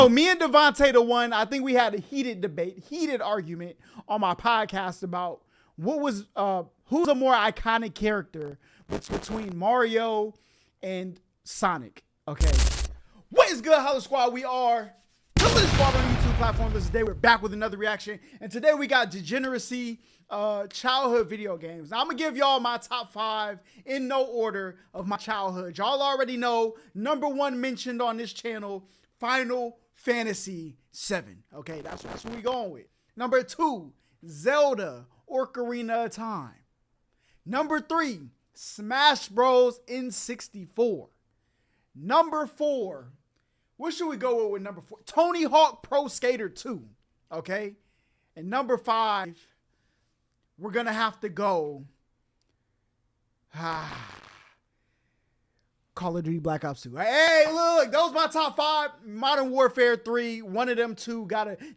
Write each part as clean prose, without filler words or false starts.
So me and Devontae the one, I think we had a heated debate, heated argument on my podcast about who's a more iconic character between Mario and Sonic. Okay. What is good, HollaSquad? We are the Luigis Casino on YouTube platform. Today we're back with another reaction. And today we got degeneracy childhood video games. Now I'm gonna give y'all my top 5 in no order of my childhood. Y'all already know number 1 mentioned on this channel, Final Fantasy 7. Okay, that's what we going with. Number 2, Zelda Ocarina of Time. Number 3, Smash Bros. N64. Number 4, what should we go with number 4? Tony Hawk Pro Skater 2. Okay, and number 5, we're gonna have to go Call of Duty Black Ops 2. Hey, look, those my top 5. Modern Warfare 3, one of them two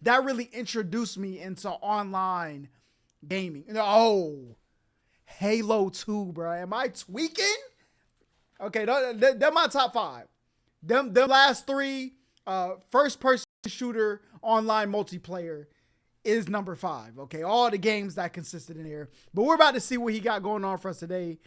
that really introduced me into online gaming. Oh, Halo 2, bro. Am I tweaking? Okay, they're my top 5. Them last 3, first person shooter online multiplayer is number 5. Okay, all the games that consisted in here. But we're about to see what he got going on for us today.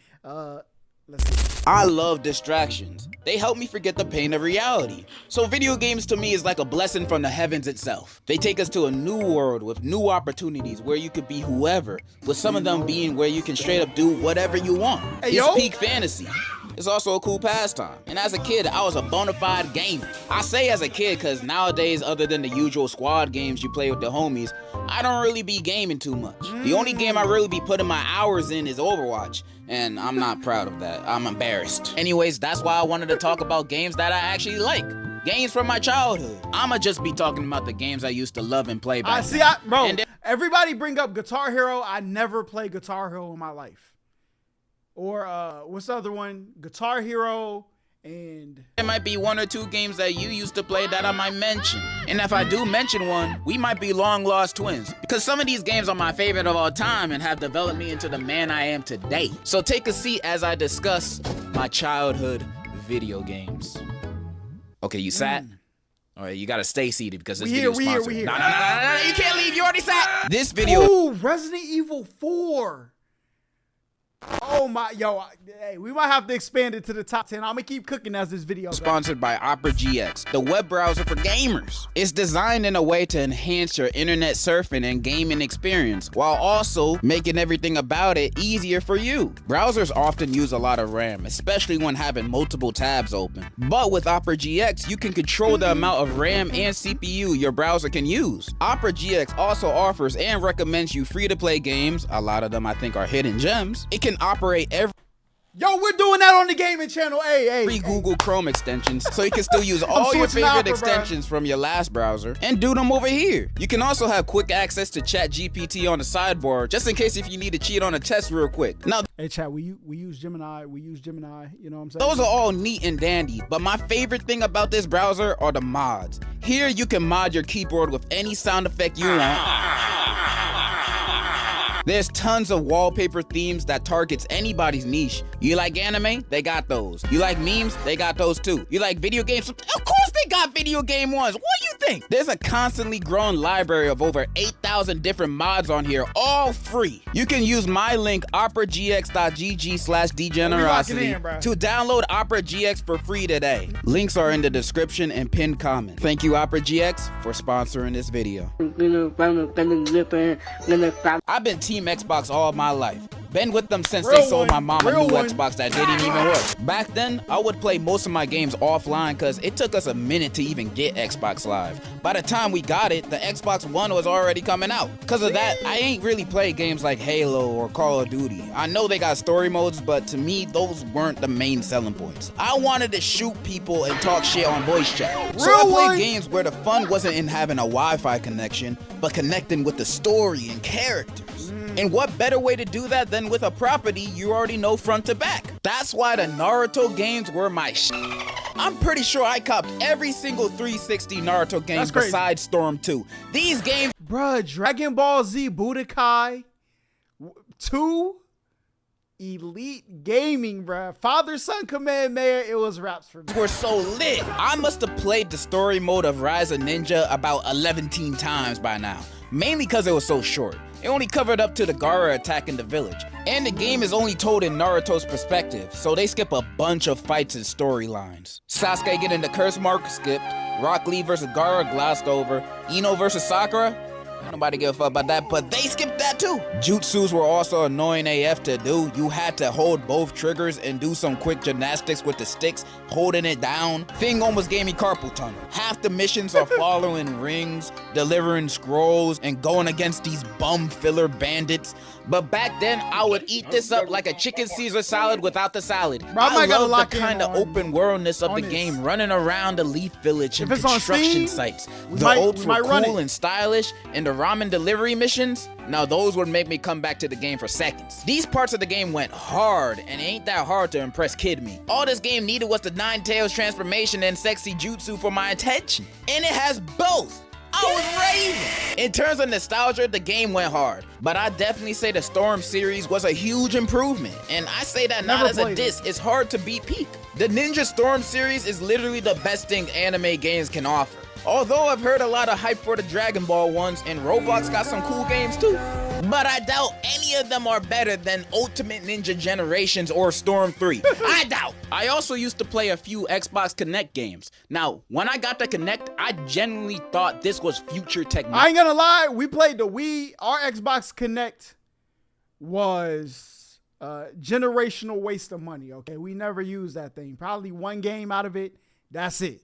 Let's see. I love distractions. They help me forget the pain of reality. So video games to me is like a blessing from the heavens itself. They take us to a new world with new opportunities where you could be whoever, with some of them being where you can straight up do whatever you want. Hey, it's peak fantasy. It's also a cool pastime. And as a kid, I was a bona fide gamer. I say as a kid because nowadays, other than the usual squad games you play with the homies, I don't really be gaming too much. The only game I really be putting my hours in is Overwatch. And I'm not proud of that. I'm embarrassed. Anyways, that's why I wanted to talk about games that I actually like. Games from my childhood. I'ma just be talking about the games I used to love and play back then. Bro, everybody bring up Guitar Hero. I never played Guitar Hero in my life. Or what's the other one? Guitar Hero and... There might be 1 or 2 games that you used to play that I might mention. And if I do mention one, we might be long lost twins. Because some of these games are my favorite of all time and have developed me into the man I am today. So take a seat as I discuss my childhood video games. Okay, you sat? All right, you gotta stay seated because this video is sponsored. We here. No, you can't leave, you already sat. This video... Ooh, Resident Evil 4. Oh my, hey, we might have to expand it to the top 10. I'm gonna keep cooking as this video goes. Sponsored by Opera GX, the web browser for gamers. It's designed in a way to enhance your internet surfing and gaming experience, while also making everything about it easier for you. Browsers often use a lot of RAM, especially when having multiple tabs open. But with Opera GX, you can control the amount of RAM and CPU your browser can use. Opera GX also offers and recommends you free-to-play games. A lot of them I think are hidden gems. It can operate every... Yo, we're doing that on the gaming channel. Hey. Google Chrome extensions, so you can still use all your favorite extensions from your last browser and do them over here. You can also have quick access to ChatGPT on the sideboard, just in case if you need to cheat on a test real quick. Now, hey chat, we use Gemini. You know what I'm saying? Those are all neat and dandy, but my favorite thing about this browser are the mods. Here you can mod your keyboard with any sound effect you want. There's tons of wallpaper themes that targets anybody's niche. You like anime? They got those. You like memes? They got those too. You like video games? Of course they got video game ones. What do you think? There's a constantly growing library of over 8,000 different mods on here, all free. You can use my link, operagx.gg/degenerosity to download Opera GX for free today. Links are in the description and pinned comment. Thank you, Opera GX, for sponsoring this video. I've been Team Xbox all my life. Been with them since they sold my mom a new Xbox that didn't even work. Back then, I would play most of my games offline because it took us a minute to even get Xbox Live. By the time we got it, the Xbox One was already coming out. Because of that, I ain't really played games like Halo or Call of Duty. I know they got story modes, but to me, those weren't the main selling points. I wanted to shoot people and talk shit on voice chat. So I played games where the fun wasn't in having a Wi-Fi connection, but connecting with the story and characters. And what better way to do that than with a property you already know front to back? That's why the Naruto games were my shit. I'm pretty sure I copped every single 360 Naruto game besides Storm 2. These games... Bruh, Dragon Ball Z Budokai 2? Elite Gaming, bruh. Father-son Kamehameha, it was raps for me. We're so lit. I must have played the story mode of Rise of Ninja about 11 times by now. Mainly because it was so short. It only covered up to the Gaara attacking the village. And the game is only told in Naruto's perspective, so they skip a bunch of fights and storylines. Sasuke getting the curse mark, skipped. Rock Lee versus Gaara, glossed over. Ino versus Sakura, ain't nobody give a fuck about that, but they skipped that too. Jutsus were also annoying AF to do. You had to hold both triggers and do some quick gymnastics with the sticks, holding it down. Thing almost gave me carpal tunnel. Half the missions are following rings, delivering scrolls, and going against these bum filler bandits. But back then, I would eat this up like a chicken Caesar salad without the salad. Bro, I love the kind of open worldness of the game, running around the Leaf Village and construction sites. The ults were cool and stylish, and the ramen delivery missions, now those would make me come back to the game for seconds. These parts of the game went hard, and it ain't that hard to impress kid me. All this game needed was the Nine Tails transformation and sexy jutsu for my attention. And it has both. I was raving. In terms of nostalgia, the game went hard, but I definitely say the Storm series was a huge improvement, and I say that not as a diss. It's hard to beat peak. The Ninja Storm series is literally the best thing anime games can offer. Although I've heard a lot of hype for the Dragon Ball ones, and Roblox got some cool games too. But I doubt any of them are better than Ultimate Ninja Generations or Storm 3. I doubt. I also used to play a few Xbox Connect games. Now, when I got the Connect, I genuinely thought this was future technology. I ain't gonna lie, we played the Wii. Our Xbox Connect was a generational waste of money, okay? We never used that thing. Probably one game out of it. That's it.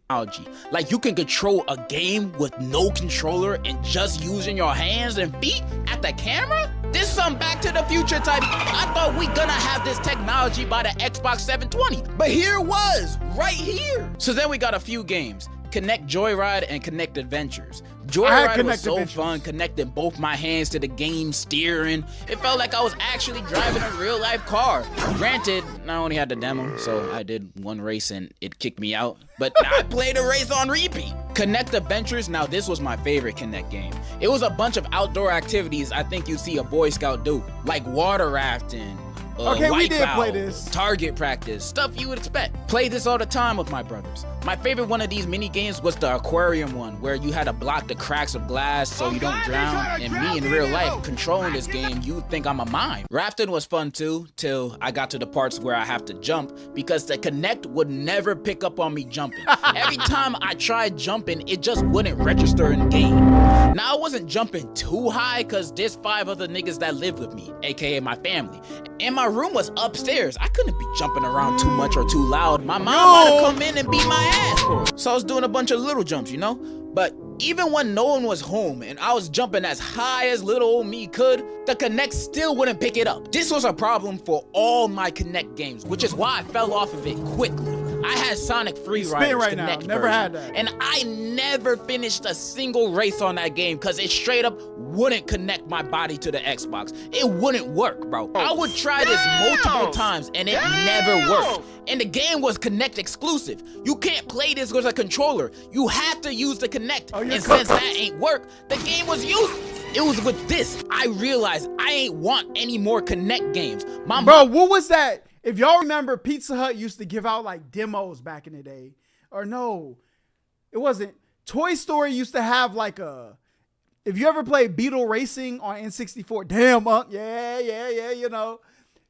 Like you can control a game with no controller and just using your hands and feet at the camera? This some Back to the Future type. I thought we gonna have this technology by the Xbox 720, but here it was, right here. So then we got a few games. Connect Joyride and Connect Adventures. Joyride was so fun, connecting both my hands to the game steering. It felt like I was actually driving a real life car. Granted, I only had the demo, so I did one race and it kicked me out. But I played a race on repeat. Connect Adventures, now this was my favorite Connect game. It was a bunch of outdoor activities I think you see a Boy Scout do, like water rafting, okay, we did play this. Target practice, stuff you would expect. Played this all the time with my brothers. My favorite one of these mini games was the aquarium one, where you had to block the cracks of glass so you don't drown. And me in real life, controlling this game, you'd think I'm a mime. Rafting was fun too, till I got to the parts where I have to jump, because the Connect would never pick up on me jumping. Every time I tried jumping, it just wouldn't register in the game. Now I wasn't jumping too high, cause there's 5 other niggas that live with me, aka my family. And my room was upstairs. I couldn't be jumping around too much or too loud. My mom might have come in and beat my ass for it. So I was doing a bunch of little jumps, you know? But even when no one was home and I was jumping as high as little old me could, the Connect still wouldn't pick it up. This was a problem for all my Connect games, which is why I fell off of it quickly. I had Sonic Free Riders Connect never had that. And I never finished a single race on that game because it straight up wouldn't connect my body to the Xbox. It wouldn't work, bro. I would try this multiple times and it never worked. And the game was Connect exclusive. You can't play this with a controller. You have to use the Connect. And since that ain't work, the game was useless. It was with this, I realized I ain't want any more Connect games. Bro, what was that? If y'all remember, Pizza Hut used to give out like demos back in the day. Or no, it wasn't. Toy Story used to have like a, if you ever played Beetle Racing on N64, damn, yeah, you know.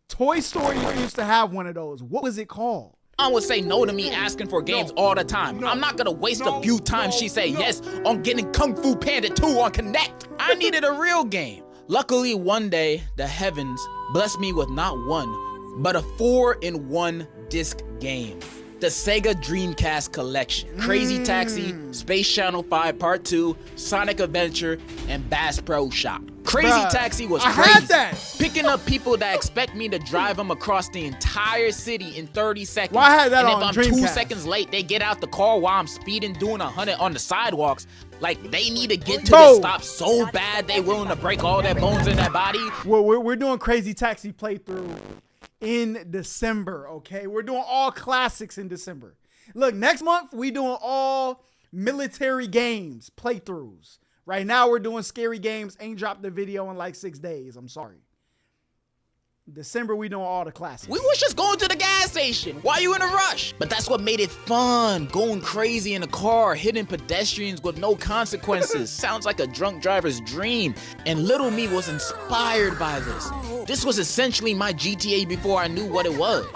Toy Story used to have one of those. What was it called? I would say no to me asking for games all the time. I'm not gonna waste a few times she say yes on getting Kung Fu Panda 2 on Connect. I needed a real game. Luckily, one day, the heavens blessed me with not one, but a 4-in-1 disc game. The Sega Dreamcast Collection. Crazy Taxi, Space Channel 5 Part 2, Sonic Adventure, and Bass Pro Shop. Crazy Taxi was crazy. I had that. Picking up people that expect me to drive them across the entire city in 30 seconds. Well, I had that and on if I'm Dreamcast. 2 seconds late, they get out the car while I'm speeding doing 100 on the sidewalks. Like, they need to get to the stop so bad they willing to break all their bones in their body. We're doing Crazy Taxi playthrough in December, okay? We're doing all classics in December. Look, next month, we doing all military games playthroughs. Right now, we're doing scary games. Ain't dropped the video in like 6 days. I'm sorry. December, we doing all the classics. We was just going to the gas station. Why you in a rush? But that's what made it fun. Going crazy in a car, hitting pedestrians with no consequences. Sounds like a drunk driver's dream. And little me was inspired by this. This was essentially my GTA before I knew what it was.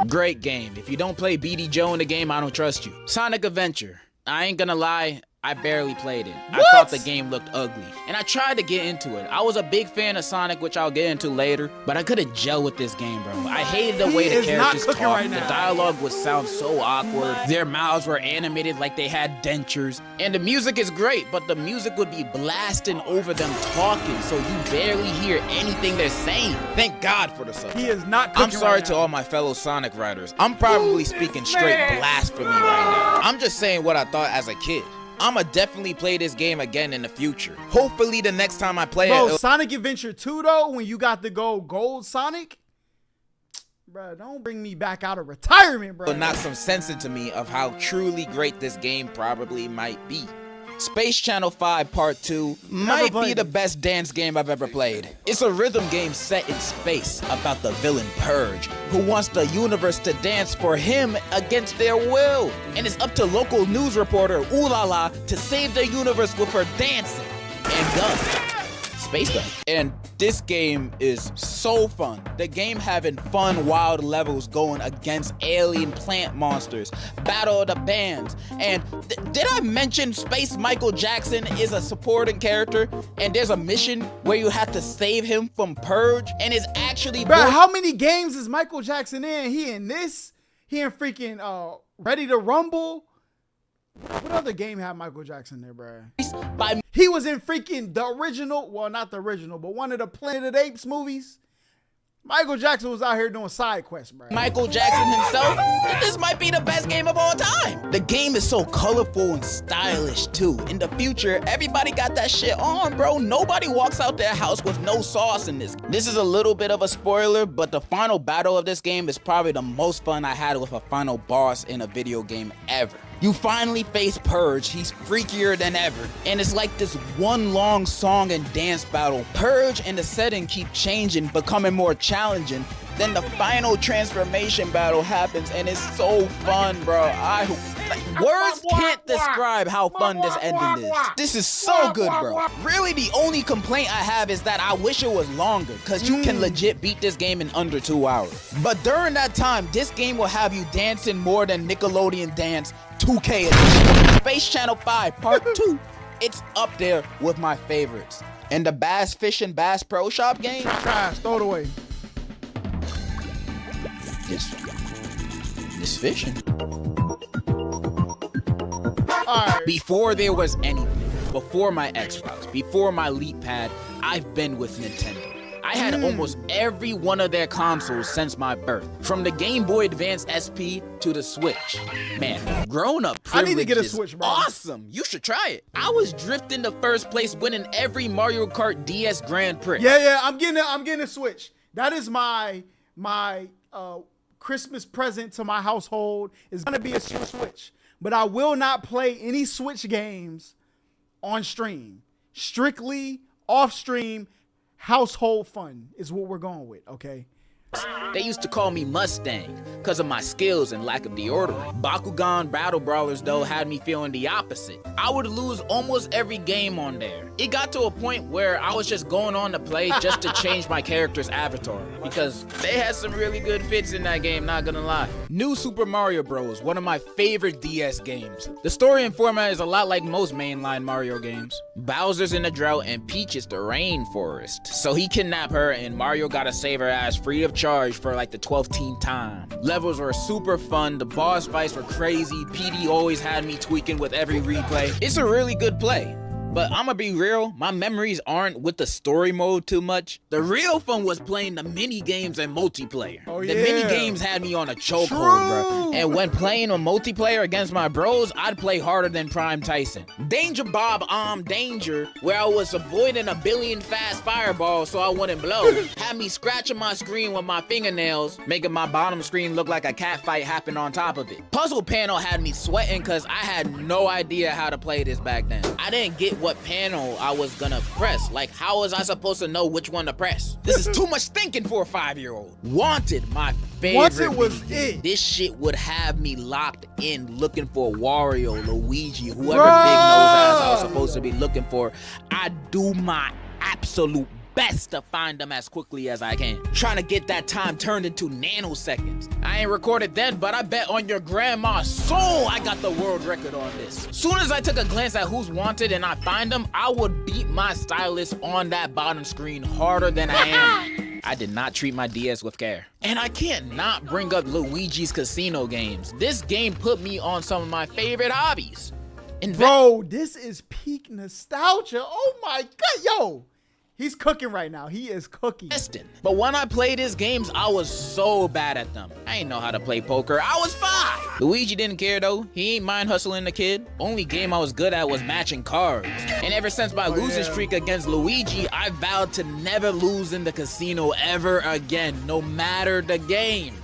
Great game. If you don't play BD Joe in the game, I don't trust you. Sonic Adventure. I ain't gonna lie, I barely played it. I thought the game looked ugly, and I tried to get into it. I was a big fan of Sonic, which I'll get into later, but I couldn't gel with this game, bro. I hated the way the characters talked. Right, the dialogue would sound so awkward. Their mouths were animated like they had dentures. And the music is great, but the music would be blasting over them talking, so you barely hear anything they're saying. Thank God for the subtitles. He is not cooking. I'm sorry right to now. all my fellow Sonic writers. I'm probably speaking straight blasphemy right now. I'm just saying what I thought as a kid. I'ma definitely play this game again in the future. Hopefully the next time I play it. Bro, Sonic Adventure 2 though, when you got to go gold Sonic, bro, don't bring me back out of retirement, bro. It'll knock some sense into me of how truly great this game probably might be. Space Channel 5 Part 2 might be the best dance game I've ever played. It's a rhythm game set in space about the villain Purge, who wants the universe to dance for him against their will. And it's up to local news reporter Ulala to save the universe with her dancing and guns. Space gun. And this game is so fun. The game having fun, wild levels going against alien plant monsters, battle of the bands, and did I mention Space Michael Jackson is a supporting character, and there's a mission where you have to save him from Purge, and it's actually bro, how many games is Michael Jackson in? He in this? He in freaking Ready to Rumble? What other game had Michael Jackson there, bro? He was in freaking the original, well, not the original, but one of the Planet of the Apes movies. Michael Jackson was out here doing side quests, bro. Michael Jackson himself, this might be the best game of all time. The game is so colorful and stylish too. In the future, everybody got that shit on, bro. Nobody walks out their house with no sauce in this. This is a little bit of a spoiler, but the final battle of this game is probably the most fun I had with a final boss in a video game ever. You finally face Purge, he's freakier than ever, and it's like this one long song and dance battle. Purge and the setting keep changing, becoming more challenging. Then the final transformation battle happens, and it's so fun, bro. Words can't describe how fun this ending is. This is so good, bro. Really, the only complaint I have is that I wish it was longer, because you can legit beat this game in under 2 hours. But during that time, this game will have you dancing more than Nickelodeon Dance 2K edition. Space Channel 5 Part 2. It's up there with my favorites. And the Bass Fishing Bass Pro Shop game? Trash, throw it away. This fishing. Alright. Before there was anything, before my Xbox, before my Leap Pad, I've been with Nintendo. I had almost every one of their consoles since my birth. From the Game Boy Advance SP to the Switch. Man, grown-up privilege I need to get a Switch, bro. Awesome. You should try it. I was drifting to first place, winning every Mario Kart DS Grand Prix. Yeah, I'm getting a Switch. That is my Christmas present to my household is gonna be a Switch. But I will not play any Switch games on stream. Strictly off stream. Household fun is what we're going with, okay? They used to call me Mustang because of my skills and lack of deodorant. Bakugan Battle Brawlers, though, had me feeling the opposite. I would lose almost every game on there. It got to a point where I was just going on to play just to change my character's avatar because they had some really good fits in that game, not gonna lie. New Super Mario Bros., one of my favorite DS games. The story and format is a lot like most mainline Mario games. Bowser's in a drought and Peach is the rainforest. So he kidnapped her and Mario gotta save her ass free of charge for like the 12th time. Levels were super fun, the boss fights were crazy, PD always had me tweaking with every replay. It's a really good play. But I'ma be real, my memories aren't with the story mode too much. The real fun was playing the mini games and multiplayer. Oh, the yeah. mini games had me on a chokehold, bro. And when playing a multiplayer against my bros, I'd play harder than Prime Tyson. Danger Bob Danger, where I was avoiding a billion fast fireballs so I wouldn't blow, had me scratching my screen with my fingernails, making my bottom screen look like a cat fight happened on top of it. Puzzle Panel had me sweating because I had no idea how to play this back then. I didn't get what panel I was gonna press. Like, how was I supposed to know which one to press? This is too much thinking for a 5-year-old. Wanted, my favorite. Wanted was it. This shit would have me locked in looking for Wario, Luigi, whoever big nose ass I was supposed to be looking for. I do my absolute best to find them as quickly as I can. Trying to get that time turned into nanoseconds. I ain't recorded then, but I bet on your grandma's soul I got the world record on this. Soon as I took a glance at who's wanted and I find them, I would beat my stylist on that bottom screen harder than I am. I did not treat my DS with care. And I can't not bring up Luigi's Casino games. This game put me on some of my favorite hobbies. Bro, this is peak nostalgia. Oh my God, yo. He's cooking right now. He is cooking. But when I played his games, I was so bad at them. I ain't know how to play poker. I was 5. Luigi didn't care though. He ain't mind hustling the kid. Only game I was good at was matching cards. And ever since my losing streak against Luigi, I vowed to never lose in the casino ever again, no matter the game.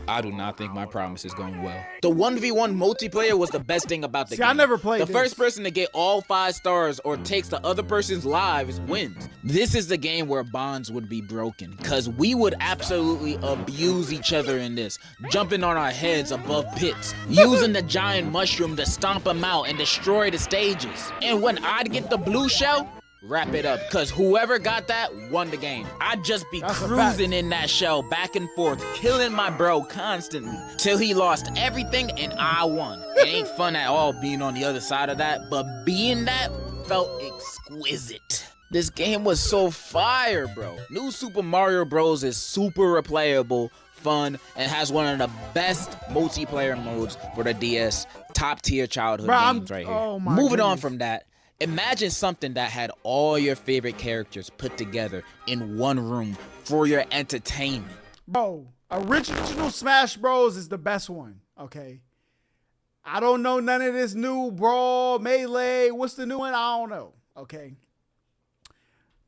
I do not think my promise is going well. The 1v1 multiplayer was the best thing about the game. I never played The first person to get all 5 stars or takes the other person's lives wins. This is the game where bonds would be broken, cause we would absolutely abuse each other in this, jumping on our heads above pits, using the giant mushroom to stomp them out and destroy the stages. And when I'd get the blue shell, wrap it up, cause whoever got that won the game. I'd just be cruising in that shell back and forth, killing my bro constantly till he lost everything and I won. It ain't fun at all being on the other side of that, but being that felt exquisite. This game was so fire, bro. New Super Mario Bros is super replayable, fun, and has one of the best multiplayer modes for the DS. Top tier childhood games right here. Oh my Moving goodness. on from that, imagine something that had all your favorite characters put together in one room for your entertainment. Bro, original Smash Bros is the best one, okay? I don't know none of this new Brawl, Melee. What's the new one? I don't know, okay?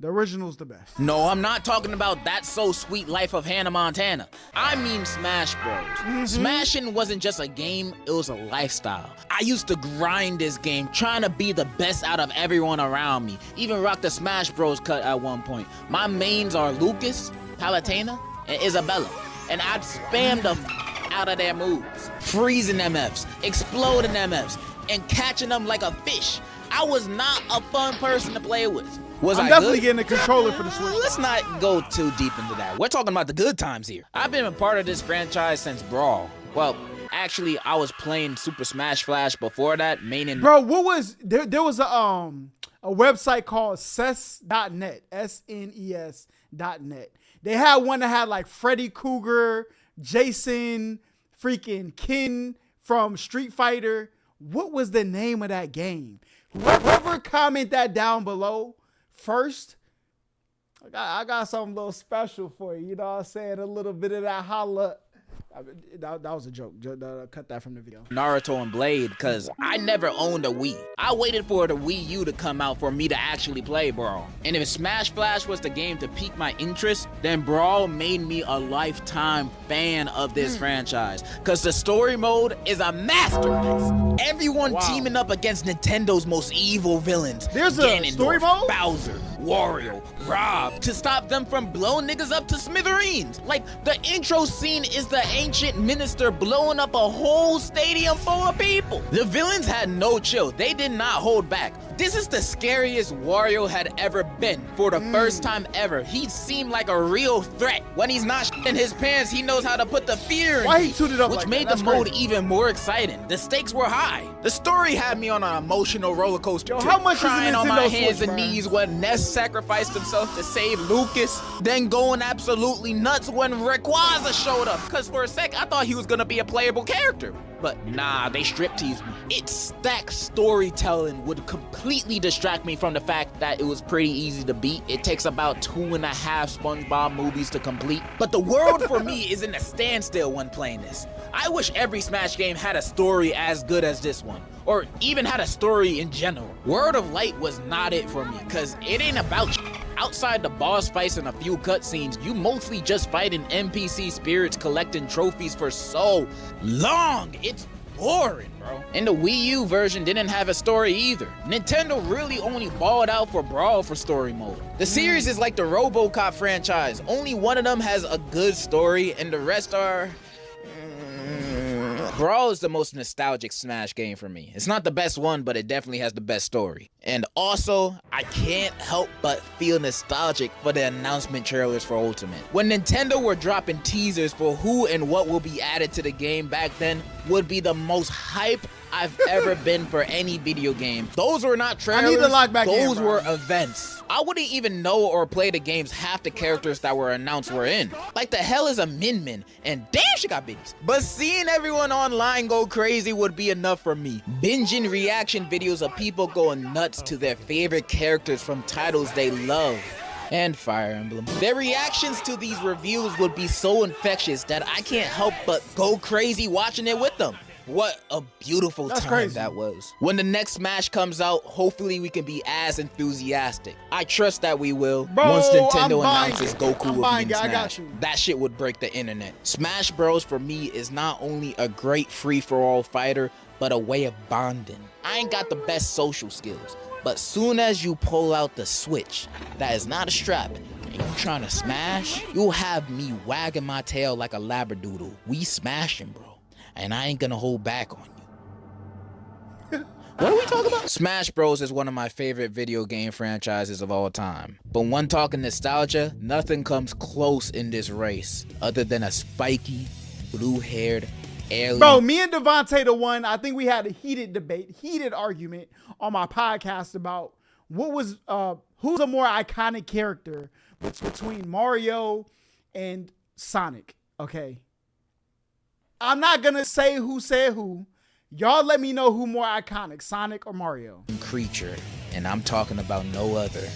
The original's the best. No, I'm not talking about That's So Sweet Life of Hannah Montana. I mean Smash Bros. Smashing wasn't just a game, it was a lifestyle. I used to grind this game, trying to be the best out of everyone around me. Even rock the Smash Bros cut at one point. My mains are Lucas, Palutena, and Isabella. And I'd spam them out of their moves. Freezing MFs, exploding MFs, and catching them like a fish. I was not a fun person to play with. I'm definitely getting a controller for the Switch. Let's not go too deep into that. We're talking about the good times here. I've been a part of this franchise since Brawl. Well, actually, I was playing Super Smash Flash before that, maining. Bro, what was there was a website called ses.net, SNES.net. They had one that had like Freddy Krueger, Jason, freaking Ken from Street Fighter. What was the name of that game? Whoever comment that down below first, I got something a little special for you. You know what I'm saying? A little bit of that holla. That was a joke. Cut that from the video. Naruto and Blade, because I never owned a Wii. I waited for the Wii U to come out for me to actually play Brawl. And if Smash Flash was the game to pique my interest, then Brawl made me a lifetime fan of this franchise. Because the story mode is a masterpiece. Everyone teaming up against Nintendo's most evil villains. There's a story mode? Bowser, Wario, Rob, to stop them from blowing niggas up to smithereens. Like, the intro scene is the ancient minister blowing up a whole stadium full of people. The villains had no chill. They did not hold back. This is the scariest Wario had ever been. For the first time ever, he seemed like a real threat. When he's not in his pants, he knows how to put the fear in. Why he tuned it up which like made that? the mode even more exciting. The stakes were high. The story had me on an emotional roller coaster. Yo, how much is crying a on my Nintendo hands Switch, and bro? knees when Ness sacrificed himself to save Lucas, then going absolutely nuts when Rayquaza showed up. Cause for a sec, I thought he was gonna be a playable character. But nah, they strip-teased me. Its stacked storytelling would completely distract me from the fact that it was pretty easy to beat. It takes about 2.5 SpongeBob movies to complete. But the world for me is in a standstill when playing this. I wish every Smash game had a story as good as this one, or even had a story in general. World of Light was not it for me, cause it ain't about shit. Outside the boss fights and a few cutscenes, you mostly just fighting NPC spirits collecting trophies for so long. It's boring, bro. And the Wii U version didn't have a story either. Nintendo really only balled out for Brawl for story mode. The series is like the RoboCop franchise. Only one of them has a good story and the rest are... Brawl is the most nostalgic Smash game for me. It's not the best one, but it definitely has the best story. And also, I can't help but feel nostalgic for the announcement trailers for Ultimate. When Nintendo were dropping teasers for who and what will be added to the game back then would be the most hype I've ever been for any video game. Those were not trailers, I need to lock back those in, were events. I wouldn't even know or play the games half the characters that were announced were in. Like the hell is a Min Min? And damn, she got bitties. But seeing everyone online go crazy would be enough for me. Binging reaction videos of people going nuts to their favorite characters from titles they love. And Fire Emblem. Their reactions to these reviews would be so infectious that I can't help but go crazy watching it with them. What a beautiful time that was. When the next Smash comes out, hopefully we can be as enthusiastic. I trust that we will. Bro, once Nintendo announces Goku will be in I Smash. got you. That shit would break the internet. Smash Bros for me is not only a great free-for-all fighter, but a way of bonding. I ain't got the best social skills, but soon as you pull out the Switch, that is not a strap, and you're trying to smash, you'll have me wagging my tail like a labradoodle. We smashing, bro. And I ain't gonna hold back on you. What are we talking about? Smash Bros is one of my favorite video game franchises of all time. But when talking nostalgia, nothing comes close in this race other than a spiky, blue-haired alien. Bro, me and Devontae the one, I think we had a heated debate, heated argument on my podcast about what was, who's a more iconic character between Mario and Sonic, okay? I'm not gonna say who said who. Y'all let me know who more iconic, Sonic or Mario. Creature, and I'm talking about no other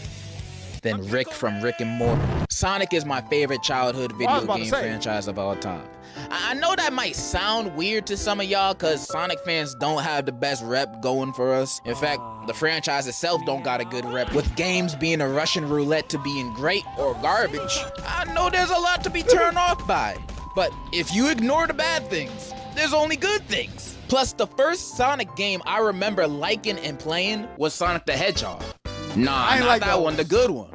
than Rick from Rick and Morty. Sonic is my favorite childhood video game franchise of all time. I know that might sound weird to some of y'all because Sonic fans don't have the best rep going for us. In fact, the franchise itself don't got a good rep, with games being a Russian roulette to being great or garbage. I know there's a lot to be turned off by. But if you ignore the bad things, there's only good things. Plus, the first Sonic game I remember liking and playing was Sonic the Hedgehog. Nah, not that one, the good one.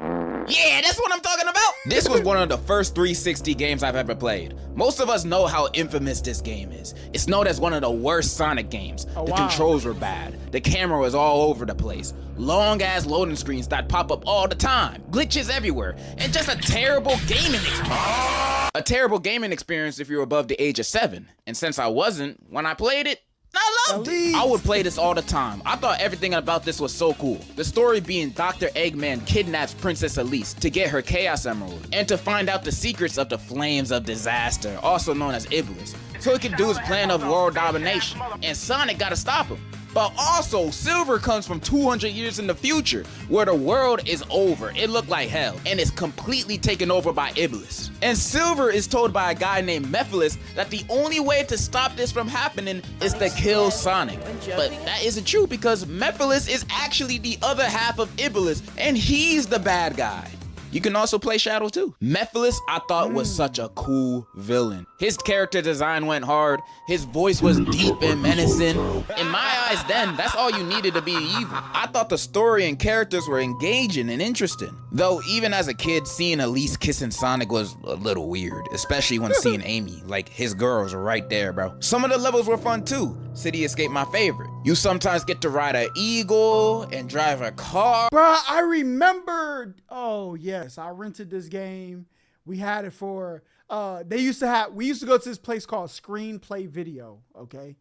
Yeah, that's what I'm talking about. This was one of the first 360 games I've ever played. Most of us know how infamous this game is. It's known as one of the worst Sonic games. The controls were bad. The camera was all over the place. Long ass loading screens that pop up all the time. Glitches everywhere. And just a terrible gaming experience. A terrible gaming experience if you're above the age of 7. And since I wasn't, when I played it, I loved it. I would play this all the time. I thought everything about this was so cool. The story being Dr. Eggman kidnaps Princess Elise to get her Chaos Emerald and to find out the secrets of the Flames of Disaster, also known as Iblis, so he can do his plan of world domination. And Sonic gotta stop him. But also, Silver comes from 200 years in the future, where the world is over, it looked like hell, and is completely taken over by Iblis. And Silver is told by a guy named Mephiles that the only way to stop this from happening is to kill Sonic. But that isn't true because Mephiles is actually the other half of Iblis, and he's the bad guy. You can also play Shadow too. Mephiles, I thought, was such a cool villain. His character design went hard. His voice was deep and menacing. In my eyes then, that's all you needed to be evil. I thought the story and characters were engaging and interesting. Though even as a kid, seeing Elise kissing Sonic was a little weird, especially when seeing Amy, like his girls are right there, bro. Some of the levels were fun too. City Escape my favorite. You sometimes get to ride an eagle and drive a car. Bruh, I remembered. Oh yes, I rented this game. We had it for, we used to go to this place called Screenplay Video, okay?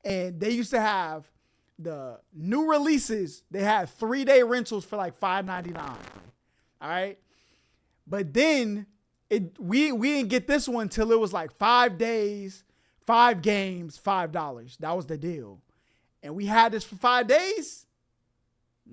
And they used to have the new releases. They had 3-day rentals for like $5.99, all right? But then we didn't get this one till it was like 5 days, 5 games, $5. That was the deal. And we had this for 5 days.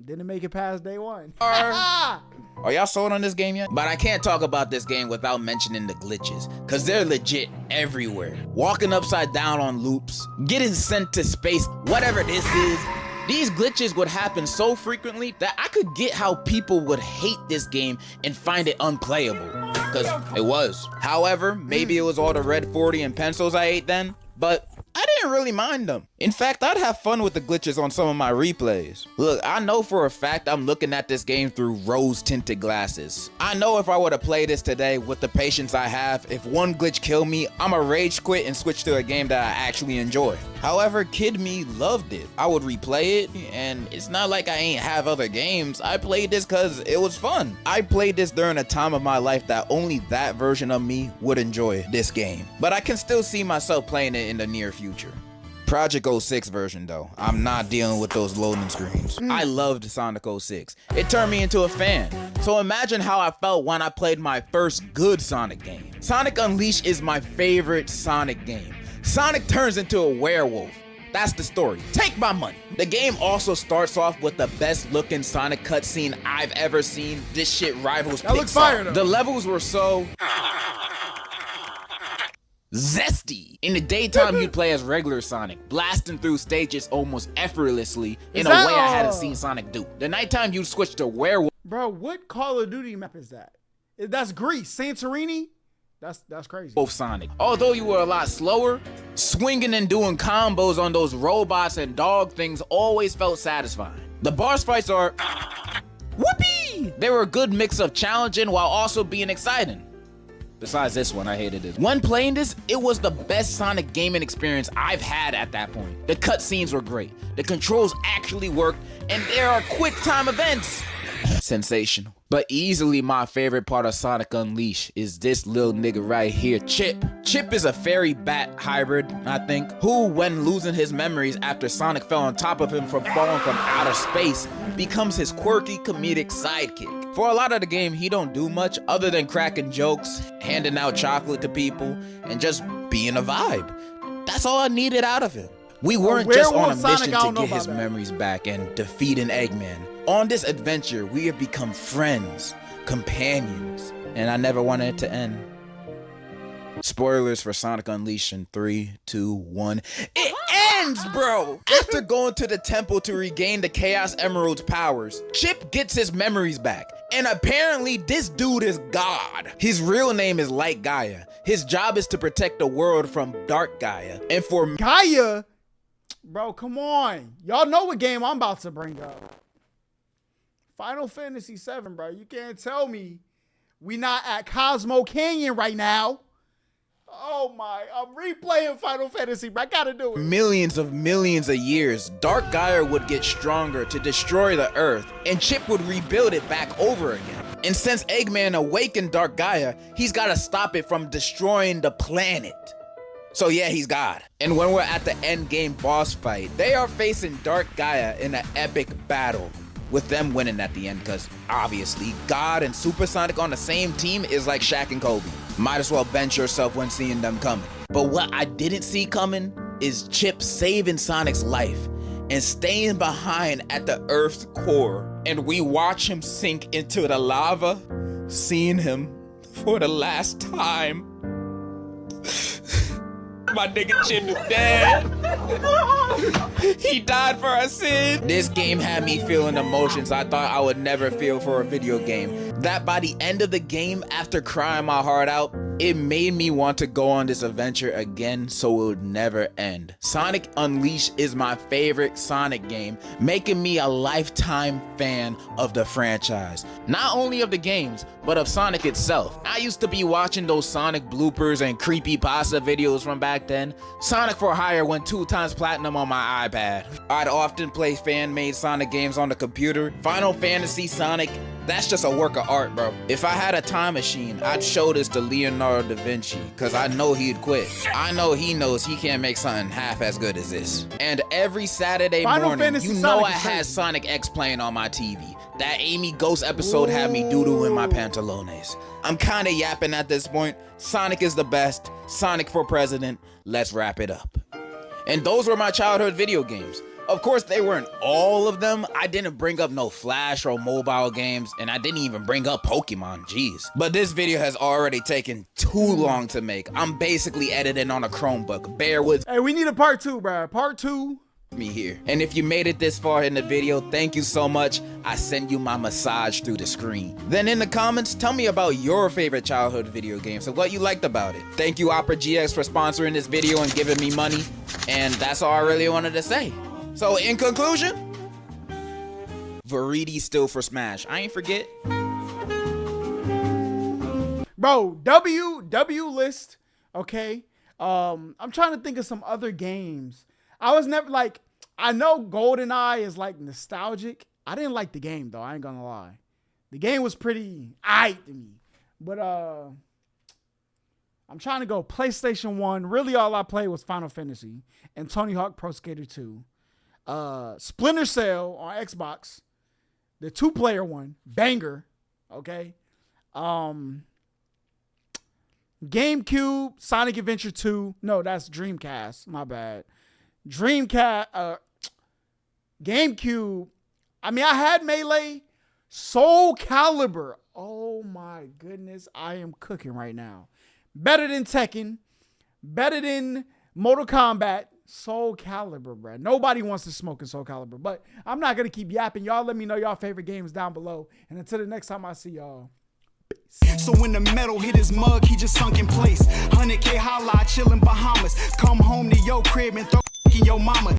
Didn't make it past day 1. Are y'all sold on this game yet? But I can't talk about this game without mentioning the glitches, cause they're legit everywhere. Walking upside down on loops, getting sent to space, whatever this is. These glitches would happen so frequently that I could get how people would hate this game and find it unplayable, cause it was. However, maybe it was all the red 40 and pencils I ate then, but I didn't really mind them. In fact, I'd have fun with the glitches on some of my replays. Look, I know for a fact I'm looking at this game through rose-tinted glasses. I know if I were to play this today with the patience I have, if one glitch killed me, I'ma rage quit and switch to a game that I actually enjoy. However, kid me loved it. I would replay it, and it's not like I ain't have other games. I played this cause it was fun. I played this during a time of my life that only that version of me would enjoy this game. But I can still see myself playing it in the near future. Project 06 version though, I'm not dealing with those loading screens. I loved Sonic 06. It turned me into a fan. So imagine how I felt when I played my first good Sonic game. Sonic Unleashed is my favorite Sonic game. Sonic turns into a werewolf. That's the story. Take my money. The game also starts off with the best looking Sonic cutscene I've ever seen. This shit rivals Pixar. Looks fire, though. The levels were so zesty. In the daytime, you'd play as regular Sonic, blasting through stages almost effortlessly in a way I hadn't seen Sonic do. The nighttime, you'd switch to werewolf. Bro, what Call of Duty map is that? That's Greece, Santorini? That's crazy. Both Sonic. Although you were a lot slower, swinging and doing combos on those robots and dog things always felt satisfying. The boss fights are whoopee! They were a good mix of challenging while also being exciting. Besides this one, I hated it. When playing this, it was the best Sonic gaming experience I've had at that point. The cutscenes were great, the controls actually worked, and there are quick time events. Sensational. But easily my favorite part of Sonic Unleashed is this little nigga right here, Chip. Chip is a fairy bat hybrid, I think, who, when losing his memories after Sonic fell on top of him from falling from outer space, becomes his quirky comedic sidekick. For a lot of the game, he don't do much other than cracking jokes, handing out chocolate to people, and just being a vibe. That's all I needed out of him. We weren't just on a mission to get his memories back and defeating Eggman. On this adventure, we have become friends, companions, and I never wanted it to end. Spoilers for Sonic Unleashed in 3, 2, 1. It ends, bro! After going to the temple to regain the Chaos Emerald's powers, Chip gets his memories back. And apparently this dude is God. His real name is Light Gaia. His job is to protect the world from Dark Gaia. And for Gaia? Bro, come on. Y'all know what game I'm about to bring up. Final Fantasy VII, bro. You can't tell me we not at Cosmo Canyon right now. Oh my, I'm replaying Final Fantasy, bro. I gotta do it. Millions of years, Dark Gaia would get stronger to destroy the Earth, and Chip would rebuild it back over again. And since Eggman awakened Dark Gaia, he's gotta stop it from destroying the planet. So yeah, he's God. And when we're at the end game boss fight, they are facing Dark Gaia in an epic battle, with them winning at the end, because obviously God and Supersonic on the same team is like Shaq and Kobe. Might as well bench yourself when seeing them coming. But what I didn't see coming is Chip saving Sonic's life and staying behind at the Earth's core. And we watch him sink into the lava, seeing him for the last time. My nigga Chip is dead. He died for our sin. This game had me feeling emotions I thought I would never feel for a video game. That by the end of the game, after crying my heart out, it made me want to go on this adventure again so it would never end. Sonic Unleashed is my favorite Sonic game, making me a lifetime fan of the franchise. Not only of the games, but of Sonic itself. I used to be watching those Sonic bloopers and creepypasta videos from back then. Sonic for Hire went 2 times platinum on my iPad. I'd often play fan-made Sonic games on the computer. Final Fantasy, Sonic, that's just a work of art, bro. If I had a time machine, I'd show this to Leonardo da Vinci, cause I know he'd quit. I know he knows he can't make something half as good as this. And every Saturday morning, you know I had Sonic X playing on my TV. That Amy Ghost episode had me doo-doo in my pantalones. I'm kinda yapping at this point. Sonic is the best. Sonic for president. Let's wrap it up. And those were my childhood video games. Of course, they weren't all of them. I didn't bring up no Flash or mobile games, and I didn't even bring up Pokemon, jeez. But this video has already taken too long to make. I'm basically editing on a Chromebook. Bear with Hey, we need a part 2, bro. Part 2. me here. And if you made it this far in the video, thank you so much. I send you my massage through the screen. Then in the comments, tell me about your favorite childhood video games and what you liked about it. Thank you Opera GX for sponsoring this video and giving me money. And that's all I really wanted to say. So in conclusion, Varidi still for Smash. I ain't forget. Bro, W list, okay? I'm trying to think of some other games. I was never like, I know GoldenEye is like nostalgic. I didn't like the game though, I ain't gonna lie. The game was pretty aight to me. But I'm trying to go PlayStation 1. Really all I played was Final Fantasy and Tony Hawk Pro Skater 2. Splinter Cell on Xbox. The 2-player one. Banger. Okay. GameCube, Sonic Adventure 2. No, that's Dreamcast. My bad. GameCube. I mean, I had Melee. Soul Calibur. Oh my goodness. I am cooking right now. Better than Tekken. Better than Mortal Kombat. Soul Calibur, bro. Nobody wants to smoke in Soul Calibur. But I'm not going to keep yapping. Y'all let me know y'all favorite games down below. And until the next time I see y'all. So when the metal hit his mug, he just sunk in place. 100K Holla, chillin' Bahamas. Come home to your crib and throw in your mama.